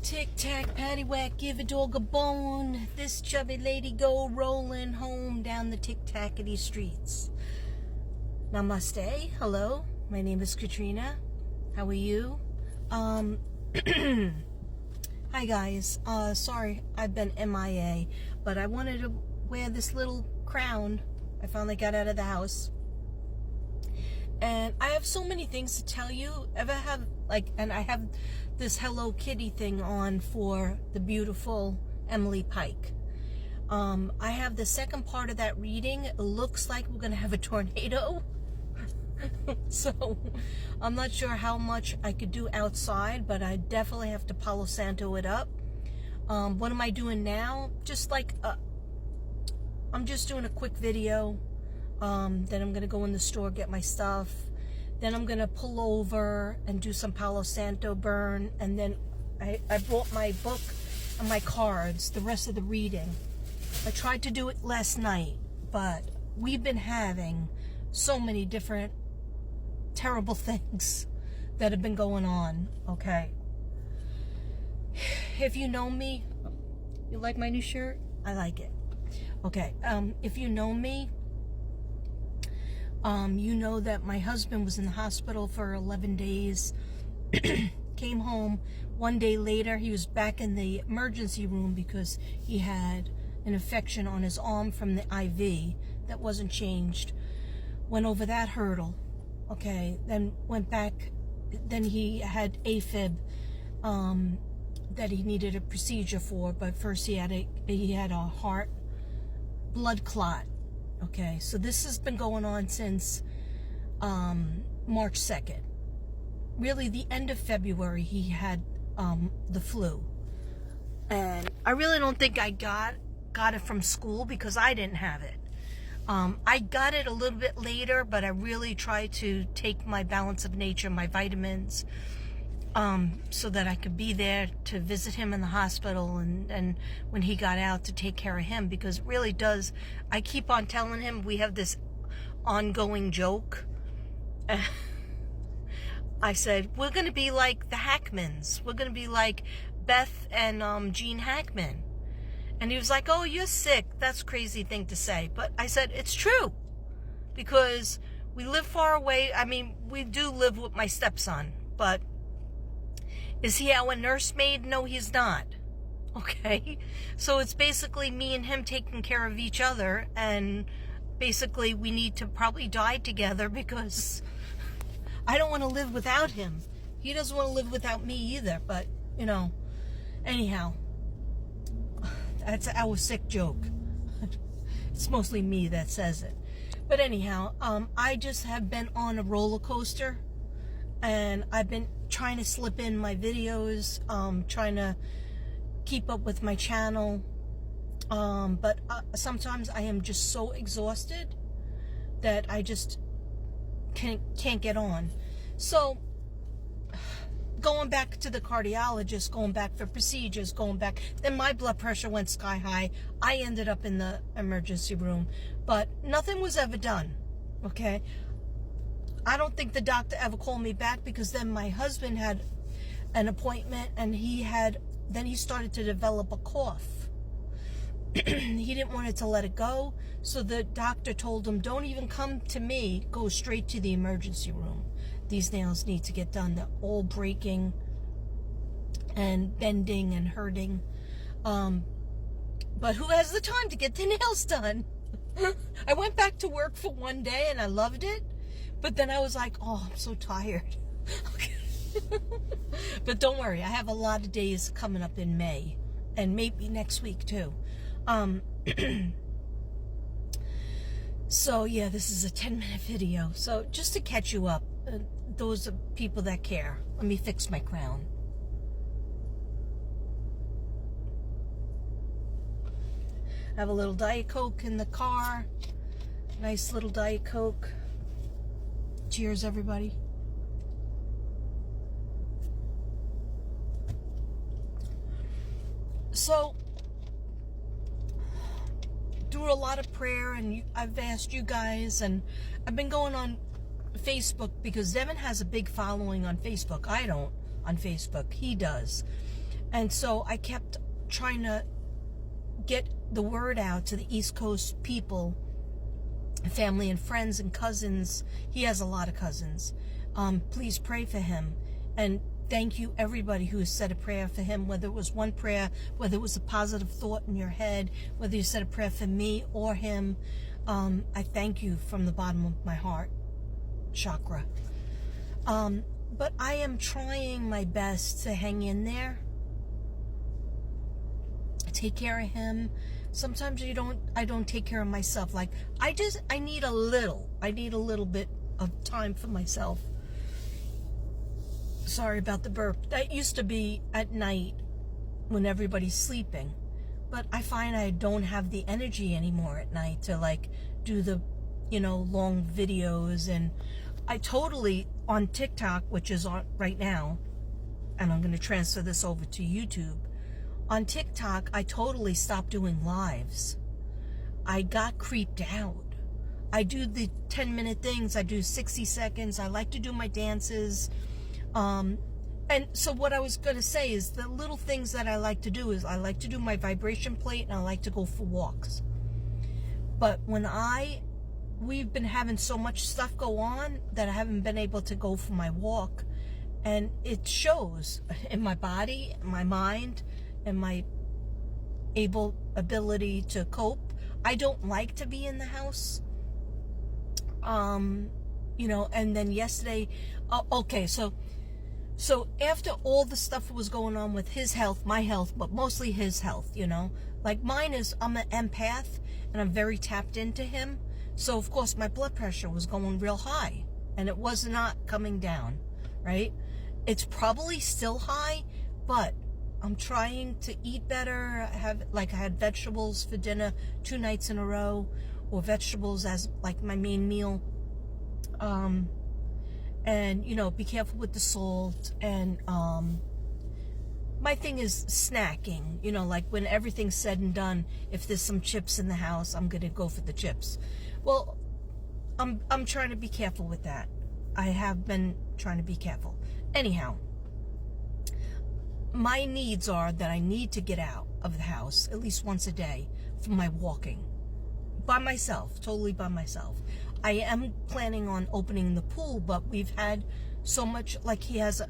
Tic-tac, paddywhack, give a dog a bone. This chubby lady go rolling home down the tic-tackety streets. Namaste. Hello. My name is Katrina. How are you? Hi guys. Sorry I've been MIA, but I wanted to wear this little crown. I finally got out of the house. And I have so many things to tell you. And I have this Hello Kitty thing on for the beautiful Emily Pike. I have the second part of that reading. It looks like we're going to have a tornado. So I'm not sure how much I could do outside, but I definitely have to Palo Santo it up. What am I doing now? I'm just doing a quick video. Then I'm going to go in the store, get my stuff. Then I'm going to pull over and do some Palo Santo burn. And then I brought my book and my cards, the rest of the reading. I tried to do it last night, but we've been having so many different terrible things that have been going on, okay? If you know me, you like my new shirt? I like it. Okay, if you know me, you know that my husband was in the hospital for 11 days, came home. One day later, he was back in the emergency room because he had an infection on his arm from the IV that wasn't changed. Went over that hurdle, okay, then went back, then he had AFib, that he needed a procedure for, but first he had a heart blood clot. Okay, so this has been going on since March 2nd. Really, the end of February, he had the flu. And I really don't think I got it from school because I didn't have it. I got it a little bit later, but I really tried to take my balance of nature, my vitamins, so that I could be there to visit him in the hospital and when he got out to take care of him, because it really does. I keep on telling him we have this ongoing joke. I said, we're going to be like the Hackmans. We're going to be like Beth and Gene Hackman. And he was like, oh, you're sick. That's a crazy thing to say. But I said, it's true. Because we live far away. I mean, we do live with my stepson, but is he our nursemaid? No, he's not. Okay? So it's basically me and him taking care of each other, and basically we need to probably die together because I don't want to live without him. He doesn't want to live without me either, but, you know, anyhow, that's our sick joke. It's mostly me that says it. But anyhow, I just have been on a roller coaster, and I've been trying to slip in my videos, trying to keep up with my channel, but sometimes I am just so exhausted that I just can't get on. So going back to the cardiologist, going back for procedures, then my blood pressure went sky high. I ended up in the emergency room, but nothing was ever done, okay? I don't think the doctor ever called me back, because then my husband had an appointment and then he started to develop a cough. He didn't want it to let it go. So the doctor told him, don't even come to me, go straight to the emergency room. These nails need to get done. They're all breaking and bending and hurting. But who has the time to get the nails done? I went back to work for one day and I loved it. But then I was like, oh, I'm so tired. But don't worry, I have a lot of days coming up in May, and maybe next week too. So yeah, this is a 10-minute video. So just to catch you up, those are people that care. Let me fix my crown. I have a little Diet Coke in the car. Nice little Diet Coke. Cheers, everybody. So, through a lot of prayer, and I've asked you guys, and I've been going on Facebook because Devin has a big following on Facebook. I don't on Facebook. He does. And so I kept trying to get the word out to the East Coast people, family and friends and cousins. He has a lot of cousins. Please pray for him. And thank you everybody who has said a prayer for him, whether it was one prayer, whether it was a positive thought in your head, whether you said a prayer for me or him. I thank you from the bottom of my heart chakra. But I am trying my best to hang in there, take care of him. Sometimes I don't take care of myself. Like I need a little bit of time for myself. Sorry about the burp. That used to be at night when everybody's sleeping, but I find I don't have the energy anymore at night to like do the, long videos. And I totally, on TikTok, which is on right now, and I'm going to transfer this over to YouTube. On TikTok, I totally stopped doing lives. I got creeped out. I do the 10-minute things. I do 60 seconds. I like to do my dances. And so what I was going to say is the little things that I like to do is I like to do my vibration plate and I like to go for walks. But we've been having so much stuff go on that I haven't been able to go for my walk. And it shows in my body, my mind, and my ability to cope. I don't like to be in the house. And then yesterday, okay, so after all the stuff was going on with his health, my health, but mostly his health, like mine is, I'm an empath and I'm very tapped into him. So of course my blood pressure was going real high and it was not coming down, right? It's probably still high, but I'm trying to eat better. I had vegetables for dinner 2 nights in a row, or vegetables as like my main meal. And be careful with the salt. And my thing is snacking, like when everything's said and done, if there's some chips in the house, I'm gonna go for the chips. Well, I'm trying to be careful with that. I have been trying to be careful. Anyhow, my needs are that I need to get out of the house at least once a day for my walking. By myself, totally by myself. I am planning on opening the pool, but we've had so much, like he has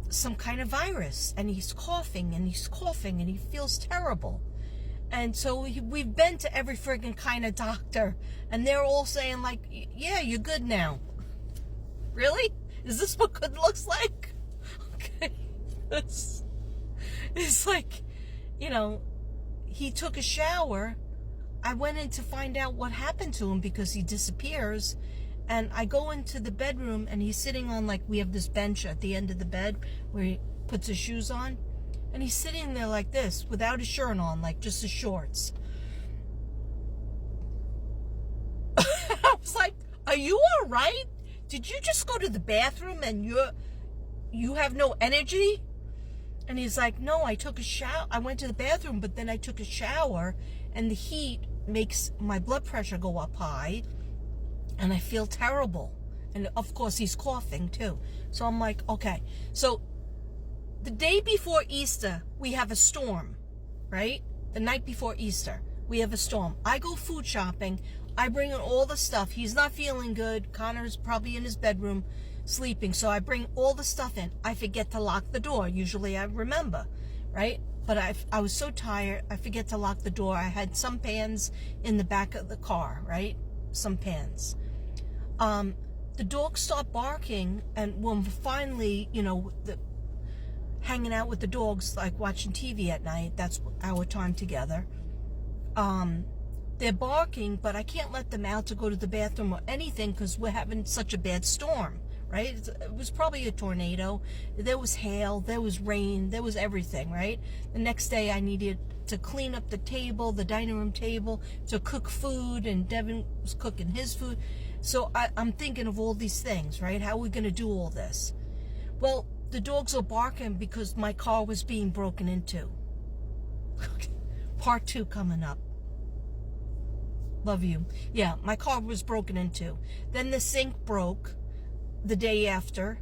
some kind of virus and he's coughing and he feels terrible. And so we've been to every friggin' kind of doctor and they're all saying like, yeah, you're good now. Really? Is this what good looks like? Okay. It's like, he took a shower. I went in to find out what happened to him because he disappears. And I go into the bedroom and he's sitting on, like, we have this bench at the end of the bed where he puts his shoes on. And he's sitting there like this without his shirt on, like just his shorts. I was like, are you all right? Did you just go to the bathroom and you have no energy? And he's like, no, I took a shower. I went to the bathroom, but then I took a shower and the heat makes my blood pressure go up high and I feel terrible. And of course he's coughing too. So I'm like, okay. So the day before Easter, we have a storm, right? The night before Easter, we have a storm. I go food shopping. I bring in all the stuff. He's not feeling good. Connor's probably in his bedroom sleeping. So I bring all the stuff in. I forget to lock the door. Usually I remember, right? But I was so tired, I forget to lock the door. I had some pans in the back of the car, right? Some pans. The dogs stopped barking, and when finally, hanging out with the dogs, like watching TV at night, that's our time together. They're barking, but I can't let them out to go to the bathroom or anything because we're having such a bad storm, right? It was probably a tornado. There was hail, there was rain, there was everything, right? The next day I needed to clean up the table, the dining room table, to cook food, and Devin was cooking his food. So I'm thinking of all these things, right? How are we going to do all this? Well, the dogs are barking because my car was being broken into. Part 2 coming up. Love you. Yeah, my car was broken into. Then the sink broke the day after.